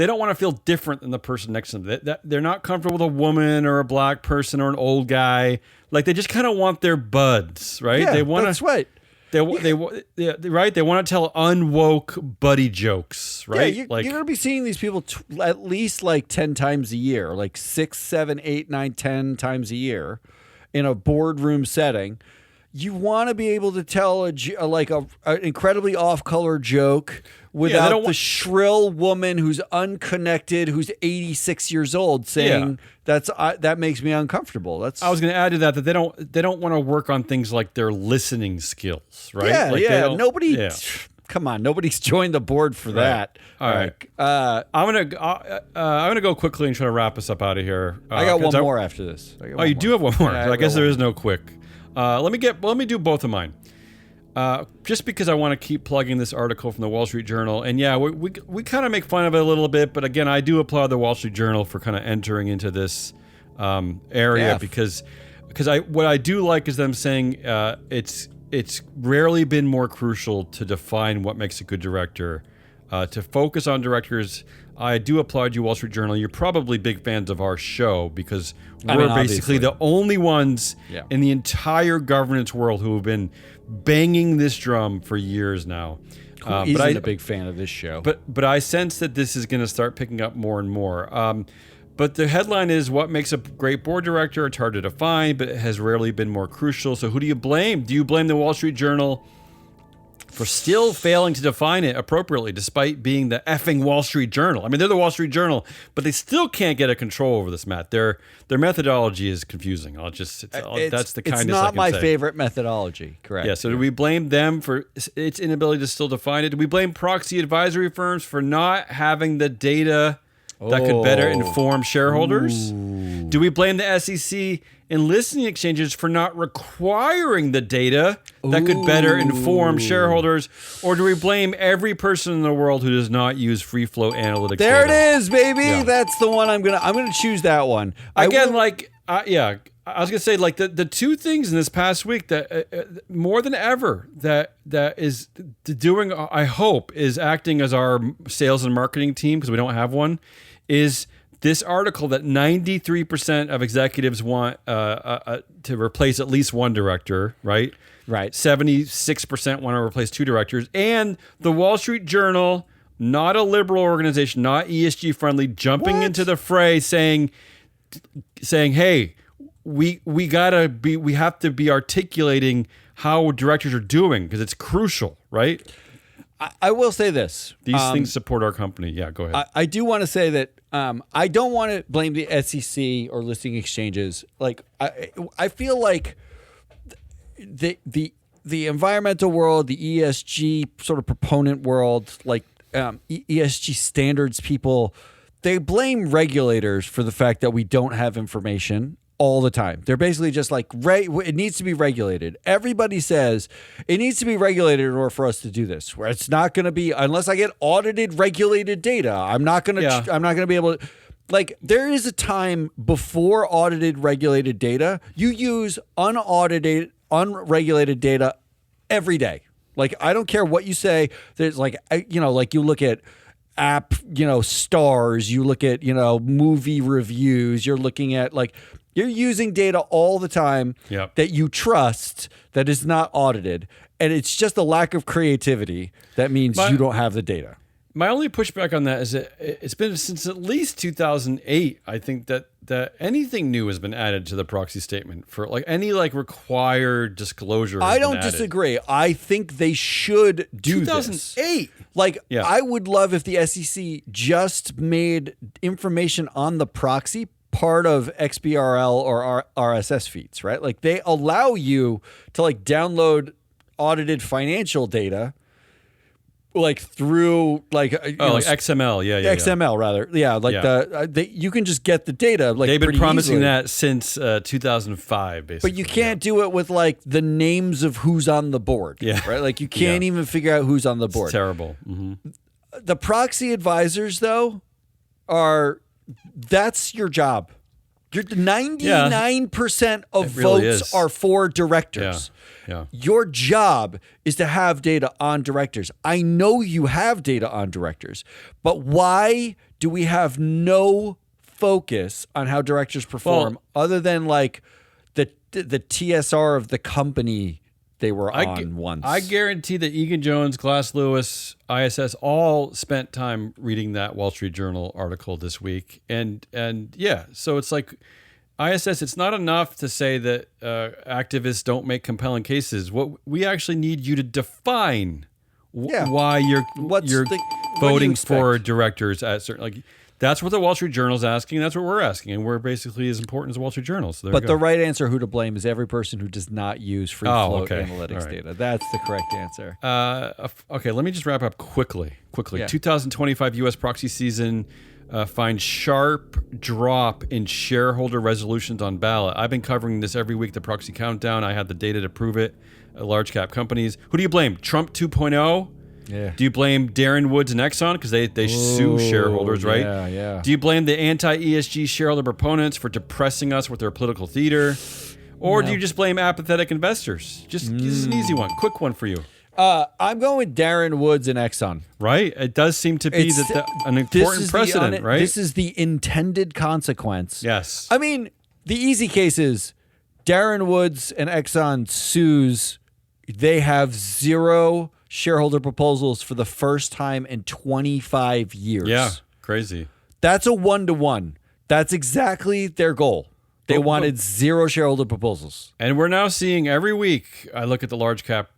don't want to feel different than the person next to them. They're not comfortable with a woman or a black person or an old guy. Like they just kind of want their buds, right? Yeah, they want that's right. They right. They want to tell unwoke buddy jokes, right? Yeah, you're gonna be seeing these people at least like 10 times a year, like 6, 7, 8, 9, 10 times a year, in a boardroom setting. You want to be able to tell an incredibly off-color joke without the shrill woman who's unconnected, who's 86 years old, saying that makes me uncomfortable. I was going to add to that they don't want to work on things like their listening skills, right? Yeah, come on, nobody's joined the board for that. All right. I'm gonna go quickly and try to wrap us up out of here. I got one more after this. You do have one more. Yeah, I guess there is no quick. Let me do both of mine. Just because I want to keep plugging this article from the Wall Street Journal, and we kind of make fun of it a little bit, but again, I do applaud the Wall Street Journal for kind of entering into this area because what I do like is them saying it's rarely been more crucial to define what makes a good director, to focus on directors. I do applaud you, Wall Street Journal. You're probably big fans of our show because we're basically the only ones in the entire governance world who have been banging this drum for years now. Who isn't a big fan of this show? But I sense that this is going to start picking up more and more. But the headline is, what makes a great board director? It's hard to define, but it has rarely been more crucial. So who do you blame? Do you blame the Wall Street Journal for still failing to define it appropriately, despite being the effing Wall Street Journal? I mean, they're the Wall Street Journal, but they still can't get a control over this, Matt. Their methodology is confusing. That's the kindest I can say. It's not my favorite methodology, correct? Yeah, so do we blame them for its inability to still define it? Do we blame proxy advisory firms for not having the data that could better inform shareholders? Do we blame the SEC and listing exchanges for not requiring the data that could better inform shareholders? Or do we blame every person in the world who does not use free flow analytics There data? it is, baby. Yeah. That's the one I'm gonna choose that one. I was gonna say, like, the two things in this past week that more than ever that is doing, I hope, is acting as our sales and marketing team, because we don't have one, is this article that 93% of executives want to replace at least one director, right? Right. 76% want to replace 2 directors. And the Wall Street Journal, not a liberal organization, not ESG friendly, jumping into the fray saying, hey, we have to be articulating how directors are doing, because it's crucial, right? I will say this. These things support our company. Yeah, go ahead. I do want to say that I don't want to blame the SEC or listing exchanges. Like, I feel like the environmental world, the ESG sort of proponent world, like ESG standards people, they blame regulators for the fact that we don't have information all the time. They're basically just like, it needs to be regulated. Everybody says it needs to be regulated in order for us to do this, where it's not going to be, unless I get audited, regulated data, I'm not going to be able to. Like, there is a time before audited, regulated data. You use unaudited, unregulated data every day. Like, I don't care what you say. There's like, like you look at app, stars, you look at, movie reviews, you're looking at you're using data all the time that you trust that is not audited. And it's just a lack of creativity that means you don't have the data. My only pushback on that is that it's been since at least 2008, I think, that anything new has been added to the proxy statement for any required disclosure. I don't disagree. I think they should do 2008. This. I would love if the SEC just made information on the proxy part of XBRL or RSS feeds, right? Like, they allow you to Oh, download audited financial data through XML, XML rather, you can just get the data. They've been promising easily. That since 2005, basically. But you can't do it with the names of who's on the board. Yeah, right. You can't even figure out who's on the board. It's terrible. Mm-hmm. The proxy advisors, though, that's your job. You're 99% of votes are for directors. Yeah. Your job is to have data on directors. I know you have data on directors, but why do we have no focus on how directors perform other than the TSR of the company they were on once? I guarantee that Egan Jones, Glass Lewis, ISS all spent time reading that Wall Street Journal article this week. And so it's ISS, it's not enough to say that activists don't make compelling cases. What we actually need you to define why you're voting for directors at certain that's what the Wall Street Journal is asking. That's what we're asking, and we're basically as important as the Wall Street Journal. So the right answer, who to blame, is every person who does not use free float analytics data. That's the correct answer. Okay, let me just wrap up quickly. Yeah. 2025 U.S. proxy season. Finds sharp drop in shareholder resolutions on ballot. I've been covering this every week, the proxy countdown. I had the data to prove it. Large cap companies. Who do you blame? Trump 2.0? Yeah. Do you blame Darren Woods and Exxon because they sue shareholders, right? Yeah. Do you blame the anti-ESG shareholder proponents for depressing us with their political theater? Or do you just blame apathetic investors? This is an easy one. Quick one for you. I'm going with Darren Woods and Exxon. Right? It does seem to be an important precedent, right? This is the intended consequence. Yes. I mean, the easy case is Darren Woods and Exxon sues. They have 0 shareholder proposals for the first time in 25 years. Yeah, crazy. That's a 1-to-1. That's exactly their goal. They wanted 0 shareholder proposals. And we're now seeing every week, I look at the large cap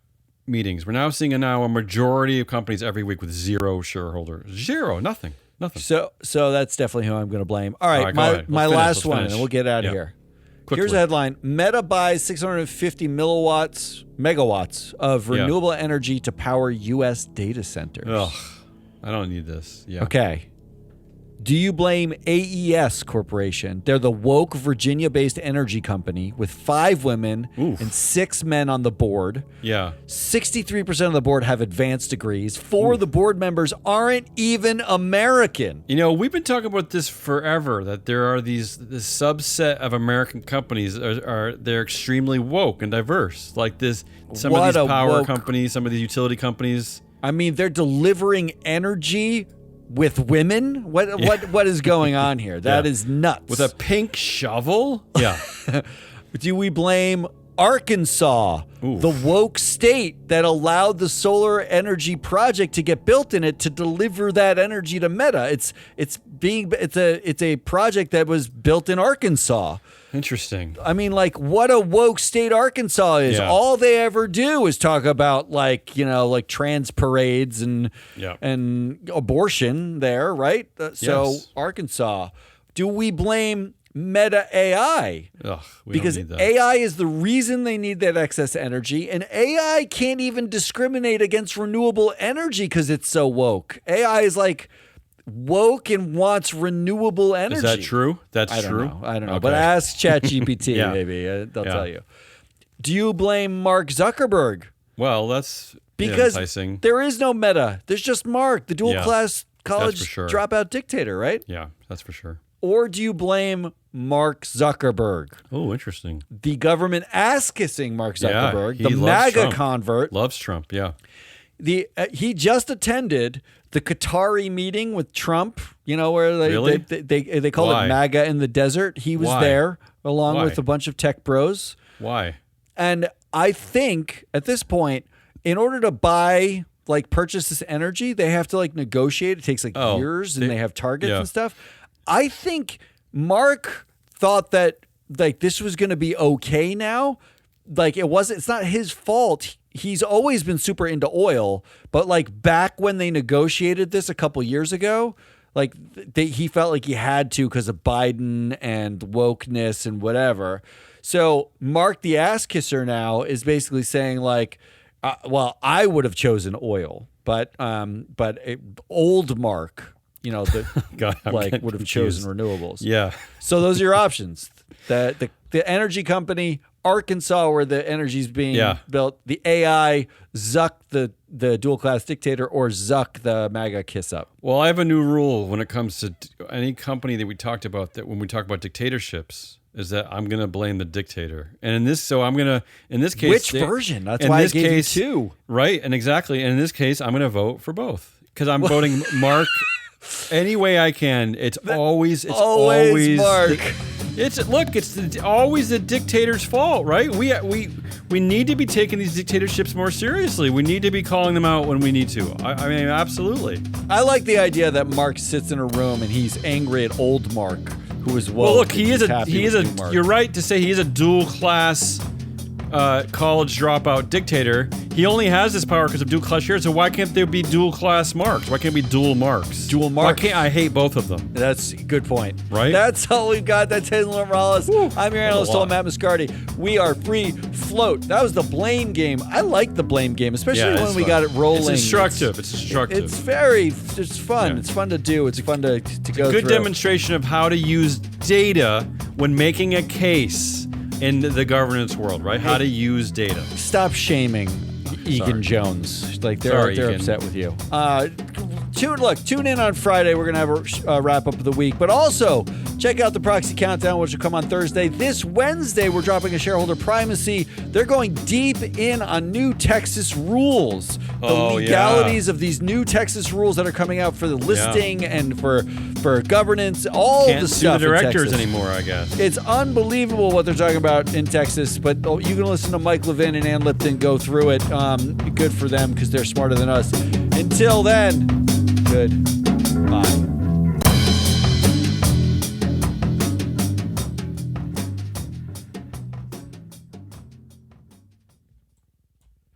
meetings. We're now seeing a majority of companies every week with 0 shareholders. 0, nothing. So that's definitely who I'm going to blame. All right, my last one, and we'll get out of here. Quickly. Here's a headline. Meta buys 650 megawatts of renewable energy to power U.S. data centers. Ugh, I don't need this. Yeah. Okay. Do you blame AES Corporation? They're the woke Virginia-based energy company with 5 women and 6 men on the board. Yeah. 63% of the board have advanced degrees. 4 of the board members aren't even American. We've been talking about this forever, that there are this subset of American companies they're extremely woke and diverse. Like some of these power companies, some of these utility companies. I mean, they're delivering energy with women? What is going on here? That is nuts. With a pink shovel? Yeah. Do we blame Arkansas, the woke state that allowed the solar energy project to get built in it to deliver that energy to Meta? It's a project that was built in Arkansas. Interesting. I mean, what a woke state Arkansas is. Yeah. All they ever do is talk about trans parades and abortion there, right? Yes. Arkansas. Do we blame Meta AI? Because don't need that. AI is the reason they need that excess energy, and AI can't even discriminate against renewable energy because it's so woke. AI is woke and wants renewable energy. Is that true? That's true? I don't know. Okay. But ask ChatGPT, Yeah. maybe. They'll tell you. Do you blame Mark Zuckerberg? Well, that's Because enticing. there is no Meta. There's just Mark, the dual-class college for sure. dropout dictator, right? Yeah, that's for sure. Or do you blame Mark Zuckerberg? Oh, interesting. The government ass-kissing Mark Zuckerberg, he the loves MAGA Trump. convert. Loves Trump, yeah. He just attended the Qatari meeting with Trump, where Really? they call Why? it MAGA in the desert. He was Why? there along Why? with a bunch of tech bros. Why? And I think at this point, in order to purchase this energy, they have to negotiate. It takes years, and they have targets and stuff. I think Mark thought that this was going to be okay now. It's not his fault. He's always been super into oil, but back when they negotiated this a couple years ago, he felt like he had to because of Biden and wokeness and whatever. So Mark the ass kisser now is basically saying well, I would have chosen oil, but old Mark, God, I'm getting would have confused. chosen renewables. Yeah. So those are your options. The energy company, Arkansas, where the energy's being built, the AI, Zuck, the dual class dictator, or Zuck, the MAGA kiss up. Well, I have a new rule when it comes to any company that we talked about, that when we talk about dictatorships, is that I'm going to blame the dictator. And in this case... Which version? That's why I gave you two. Right, and exactly. And in this case, I'm going to vote for both. Because I'm voting Mark any way I can. It's always Mark. It's always the dictator's fault, right? We need to be taking these dictatorships more seriously. We need to be calling them out when we need to. I mean, absolutely. I like the idea that Mark sits in a room and he's angry at old Mark, who is woke. Well, look, he is a. You're right to say he is a dual class college dropout dictator. He only has this power because of dual class shares. So why can't there be dual class marks? Why can't it be dual marks? Dual marks. Why can't I hate both of them? That's a good point. Right? That's all we've got. That's Hazelnut Morales. I'm your analyst, Matt Muscardi. We are free float. That was the blame game. I like the blame game, especially when we got it rolling. It's instructive. It's instructive. It's fun. Yeah. It's fun to do. It's fun to go through. Good demonstration of how to use data when making a case in the governance world, right? How to use data. Stop shaming Egan Jones. They're upset with you. Tune in on Friday. We're going to have a wrap up of the week. But also, check out the Proxy Countdown, which will come on Thursday. This Wednesday, we're dropping a shareholder primacy. They're going deep in on new Texas rules. The legalities of these new Texas rules that are coming out for the listing and for governance. Can't the sue stuff the directors in Texas anymore, I guess. It's unbelievable what they're talking about in Texas, but you can listen to Mike Levin and Ann Lipton go through it. Good for them because they're smarter than us. Until then, goodbye.